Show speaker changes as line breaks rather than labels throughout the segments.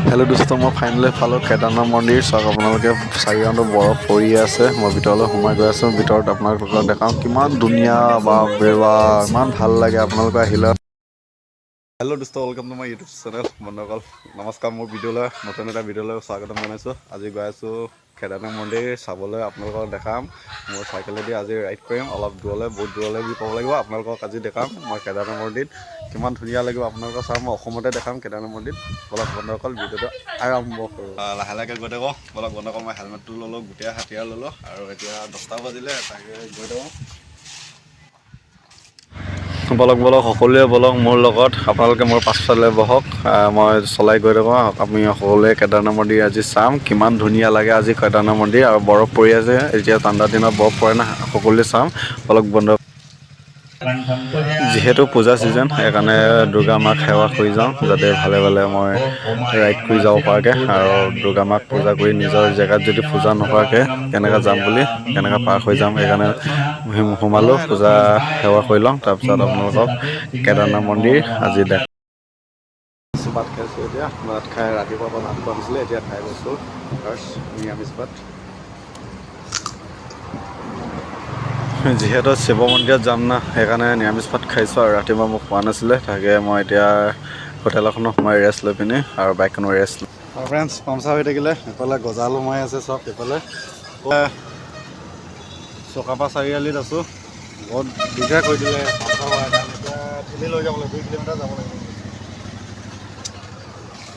Hello' দোস্ত, মই finally পালোঁ কেদাৰনাথ মন্দিৰ। চাওক আপোনালোকে চাৰিওকাষে বৰফ পৰি আছে। মই ভিতৰলৈ সোমাই গৈ আছোঁ। ভিতৰত আপোনালোকক দেখাওঁ কিমান ধুনীয়া, বাপৰে বাপ, ইমান ভাল লাগে। আপোনালোকে আহিলে। হেল্ল' দোস্ত, welcome to my YouTube channel. বন্ধুসকল নমস্কাৰ। মোৰ ভিডিঅ'লৈ নতুন এটা ভিডিঅ'লৈ স্বাগতম জনাইছোঁ। আজি গৈ আছোঁ কেদাৰনাথ মন্দিৰ চাবলৈ। আপোনালোকক দেখাম মোৰ চাইকেলেদি আজি ৰাইড কৰিম অলপ দূৰলৈ, বহুত দূৰলৈ বুলি ক'ব লাগিব। আপোনালোকক আজি দেখাম মই কেদাৰনাথ মন্দিৰ কিমান ধুনীয়া লাগিব আপোনালোকক চাম। মই অসমতে দেখাম কেদাৰনাথ মন্দিৰ। বলক বন্ধুসকল ভিডিঅ'টো আৰম্ভ কৰোঁ। লাহে লাহে গৈ থাকোঁ। বলক বন্ধুসকল, মই হেলমেটটো ল'লোঁ, গোটেই হাতীয়াৰ ল'লোঁ, আৰু এতিয়া 10টা বাজিলে। তাকে গৈ থাকোঁ। বলক বলক সকলোৱে বলক মোৰ লগত। আপোনালোকে মোৰ পাছফালে বহক, মই চলাই গৈ থাকোঁ। আমি সকলোৱে কেদাৰনাথ মন্দিৰ আজি চাম কিমান ধুনীয়া লাগে। আজি কেদাৰনাথ মন্দিৰ আৰু বৰফ পৰি আছে। এতিয়া ঠাণ্ডা দিনত বৰফ পৰে না, সকলোৱে চাম। বলক বন্ধু, যিহেতু পূজা ছিজন সেইকাৰণে দুৰ্গা মাক সেৱা কৰি যাওঁ, যাতে ভালে ভালে মই ৰাইড কৰি যাব পৰাকৈ। আৰু দুৰ্গা মাক পূজা কৰি নিজৰ জেগাত যদি পূজা নকৰাকৈ কেনেকৈ যাম বুলি, কেনেকৈ পাৰ হৈ যাম, সেইকাৰণে সোমালোঁ, পূজা সেৱা কৰি লওঁ। তাৰপিছত আপোনালোকক কেদাৰনাথ মন্দিৰ আজি ভাত খাইছোঁ। এতিয়া ভাত খাই ৰাতিপুৱাৰ পৰা ভাত খোৱা নাছিলে, এতিয়া খাই গৈছোঁ ফাৰ্ষ্ট নিৰামিষ ভাত। যিহেতু শিৱ মন্দিৰত যাম না, সেইকাৰণে নিৰামিষ ভাত খাইছোঁ। আৰু ৰাতিপুৱা মোক খোৱা নাছিলে, তাকে মই এতিয়া হোটেল এখনত সোমাই ৰেষ্ট লৈ পিনি আৰু বাইকখনো ৰেষ্ট লৈ। ফ্ৰেণ্ডছ পামচাৰ হৈ থাকিলে, সেইফালে গজাল সোমাই আছে চব। সেইফালে চকাপা চাৰিআলিত আছোঁ। বহুত দিগদাৰ কৰি দিলে পামচাৰ হোৱাৰ কাৰণে। এতিয়া ঠেলি লৈ যাব লাগিব, 2 কিলোমিটাৰ যাব লাগিব।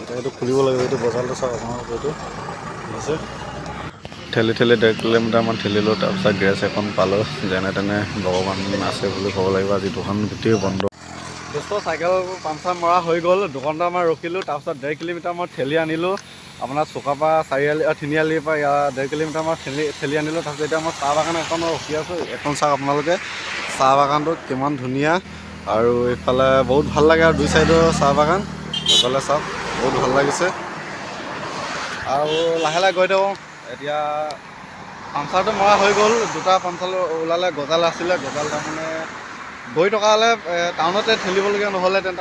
এতিয়া এইটো খুলিব লাগিব, এইটো গজালটো চাওক আপোনালোকে, এইটো আছে। ঠেলি ঠেলি 1.5 কিলোমিটাৰমান ঠেলিলোঁ। তাৰপিছত গেৰেজ এখন পালোঁ। যেনে তেনে ভগৱান আছে বুলি ক'ব লাগিব। আজি দোকান গোটেই বন্ধ। দোস্ত চাইকেল পামচাৰ মৰা হৈ গ'ল। দুঘণ্টামান ৰখিলোঁ। তাৰপিছত 1.5 কিলোমিটাৰ মই ঠেলি আনিলোঁ। আপোনাৰ চকাপা চাৰিআলি তিনিআলিৰ পৰা ইয়াৰ 1.5 কিলোমিটাৰমান ঠেলি আনিলোঁ। তাৰপিছত এতিয়া মই চাহ বাগান এখনত ৰখি আছোঁ। এখন চাওক আপোনালোকে, চাহ বাগানটো কিমান ধুনীয়া, আৰু এইফালে বহুত ভাল লাগে। আৰু 2 চাইডৰ চাহ বাগান, এইফালে চাওক বহুত ভাল লাগিছে। আৰু লাহে লাহে গৈ থাকোঁ। এতিয়া পামচাৰটো মৰা হৈ গ'ল। 2টা পামচাৰ ওলালে, গজাল আছিলে। গজাল তাৰমানে গৈ থকা হ'লে টাউনতে ঠেলিবলগীয়া নহ'লেহেঁতেন।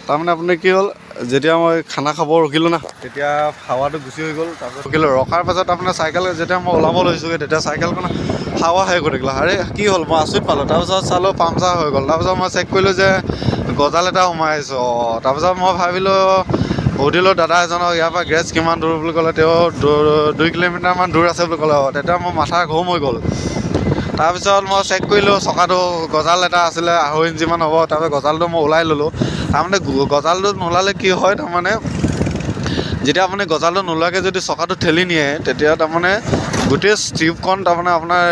তাৰমানে কি হ'ল, যেতিয়া মই খানা খাব ৰখিলোঁ না, তেতিয়া হাৱাটো গুচি হৈ গ'ল। তাৰপিছত ৰখিলোঁ, ৰখাৰ পাছত আপোনাৰ চাইকেল যেতিয়া মই ওলাব লৈছোঁগৈ, তেতিয়া চাইকেলখন হাৱা শেষ হৈ থাকিলে। আৰে কি হ'ল, মই আচৰিত পালোঁ। তাৰপিছত চালোঁ পামচাৰ হৈ গ'ল। তাৰপিছত মই চেক কৰিলোঁ যে গজাল এটা সোমাই আহিছোঁ। তাৰপিছত মই ভাবিলোঁ, সুধিলোঁ দাদা এজনক, ইয়াৰ পৰা গেৰেজ কিমান দূৰ বুলি ক'লে। তেওঁ 2 কিলোমিটাৰমান দূৰ আছে বুলি ক'লে। তেতিয়া মোৰ মাথা ঘুম হৈ গ'ল। তাৰপিছত মই চেক কৰিলোঁ, চকাটো গজাল এটা আছিলে 2.5 ইঞ্চিমান হ'ব। তাৰপিছত গজালটো মই ওলাই ল'লোঁ। তাৰমানে গজালটো নোলালে কি হয়, তাৰমানে যেতিয়া আপুনি গজালটো নোলোৱাকৈ যদি চকাটো ঠেলি নিয়ে, তেতিয়া তাৰমানে গোটেই ষ্ট্ৰিপখন তাৰমানে আপোনাৰ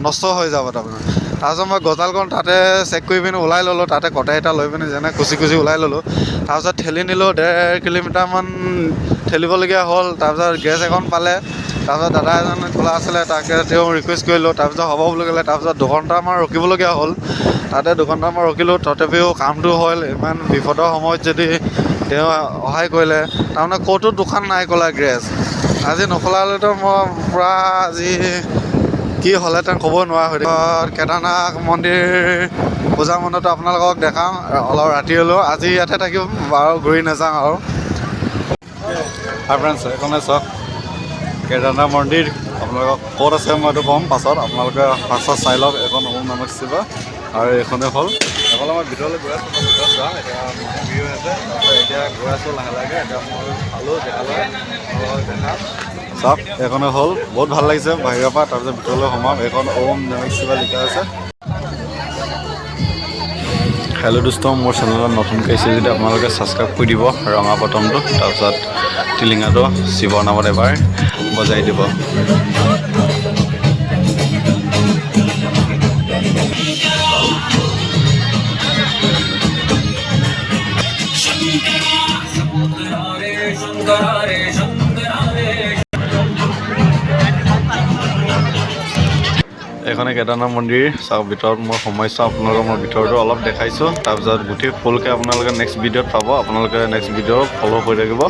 নষ্ট হৈ যাব তাৰমানে। তাৰপিছত মই গজালখন তাতে চেক কৰি পিনি ওলাই ল'লোঁ। তাতে কটাৰী এটা লৈ পিনি যেনে কুচি কুচি ওলাই ল'লোঁ। তাৰপিছত ঠেলি নিলোঁ, 1.5 কিলোমিটাৰমান ঠেলিবলগীয়া হ'ল। তাৰপিছত গেৰেজ এখন পালে। তাৰপিছত দাদা এজন খোলা আছিলে, তাকে তেওঁ ৰিকুৱেষ্ট কৰিলোঁ। তাৰপিছত হ'ব বুলি ক'লে। তাৰপিছত 2 ঘণ্টামান ৰখিবলগীয়া হ'ল। তাতে 2 ঘণ্টামান ৰখিলোঁ, তথাপিও কামটো হ'ল। ইমান বিপদৰ সময়ত যদি তেওঁ সহায় কৰিলে। তাৰমানে ক'তো দোকান নাই খোলা গেৰেজ। আজি নোখোলালেতো মই পূৰা আজি কি হ'লহেঁতেন ক'ব নোৱাৰা হৈ থাকিল। কেদাৰনাথ মন্দিৰ পূজা মণ্ডপটো আপোনালোকক দেখাওঁ অলপ ৰাতি হ'লেও। আজি ইয়াতে থাকিম বাৰু, ঘূৰি নাযাওঁ আৰু ফ্ৰেণ্ডছ। এইখনে চাওক কেদাৰনাথ মন্দিৰ। আপোনালোকক ক'ত আছে মই এইটো ক'ম পাছত, আপোনালোকে ফাৰ্ষ্টত চাই লওক। এখন ওম নমঃ শিৱায়, আৰু এইখনেই হ'ল। এইফালে মই ভিতৰলৈ গৈ আছোঁ, মই ভিতৰত যাওঁ। এতিয়া মানুহ ভিৰ হৈ আছে। তাৰপিছত এতিয়া গৈ আছোঁ লাহে লাহে। এতিয়া মই পালোঁ জেগালৈ, দেখাম চাওক। এইখনে হ'ল, বহুত ভাল লাগিছে বাহিৰৰ পৰা। তাৰপিছত ভিতৰলৈ সোমাম। এইখন ওম নমঃ শিৱায় লিখা আছে। হেল্ল' দোস্ত, মোৰ চেনেলত নতুনকৈ আহিছে যদি আপোনালোকে ছাবস্ক্ৰাইব কৰি দিব, ৰঙা বটনটো। তাৰপিছত টিলিঙাটো শিৱৰ নামত এবাৰ বজাই দিব। এইখনে কেদাৰনাথ মন্দিৰ চাওক। ভিতৰত মই সোমাইছোঁ, আপোনালোকক মই ভিতৰতো অলপ দেখাইছোঁ। তাৰপিছত গোটেই ফুলকৈ আপোনালোকে নেক্সট ভিডিঅ'ত পাব। আপোনালোকে নেক্সট ভিডিঅ' ফ'ল' কৰি থাকিব।